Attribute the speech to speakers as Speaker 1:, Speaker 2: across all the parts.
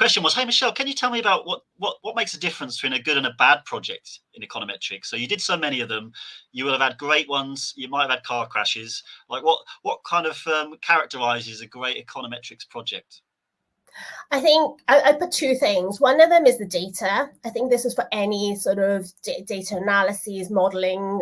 Speaker 1: question was, hey, Michelle, can you tell me about what makes a difference between a good and a bad project in econometrics? So you did so many of them. You will have had great ones. You might have had car crashes. Like what kind of characterizes a great econometrics project?
Speaker 2: I think I put two things. One of them is the data. I think this is for any sort of data analysis, modeling,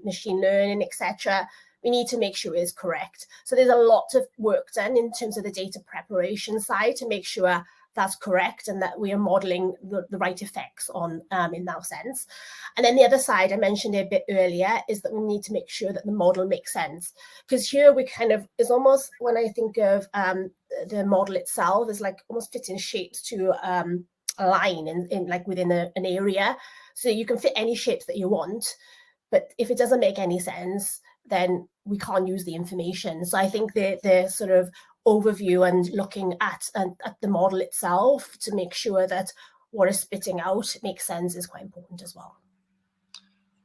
Speaker 2: machine learning, etc. We need to make sure it's correct. So there's a lot of work done in terms of the data preparation side to make sure that's correct and that we are modeling the right effects on in that sense. And then the other side, I mentioned it a bit earlier, is that we need to make sure that the model makes sense. Because here we kind of, it's almost, when I think of the model itself, is like almost fitting shapes to a line in like within an area. So you can fit any shapes that you want, but if it doesn't make any sense, then we can't use the information. So I think the sort of overview and looking at the model itself to make sure that what is spitting out makes sense is quite important as well.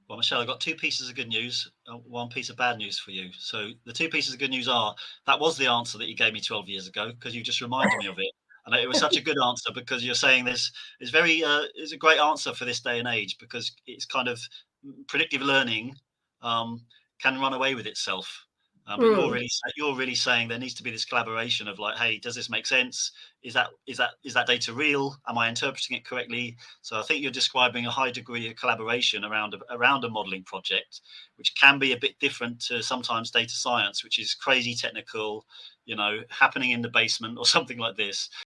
Speaker 1: Well, Michelle, I've got two pieces of good news, one piece of bad news for you. So the two pieces of good news are, that was the answer that you gave me 12 years ago, because you just reminded me of it. And it was such a good answer, because you're saying this is is a great answer for this day and age, because it's kind of predictive learning can run away with itself. But you're really saying there needs to be this collaboration of like, hey, does this make sense? Is that data real? Am I interpreting it correctly? So I think you're describing a high degree of collaboration around a modeling project, which can be a bit different to sometimes data science, which is crazy technical, happening in the basement or something like this.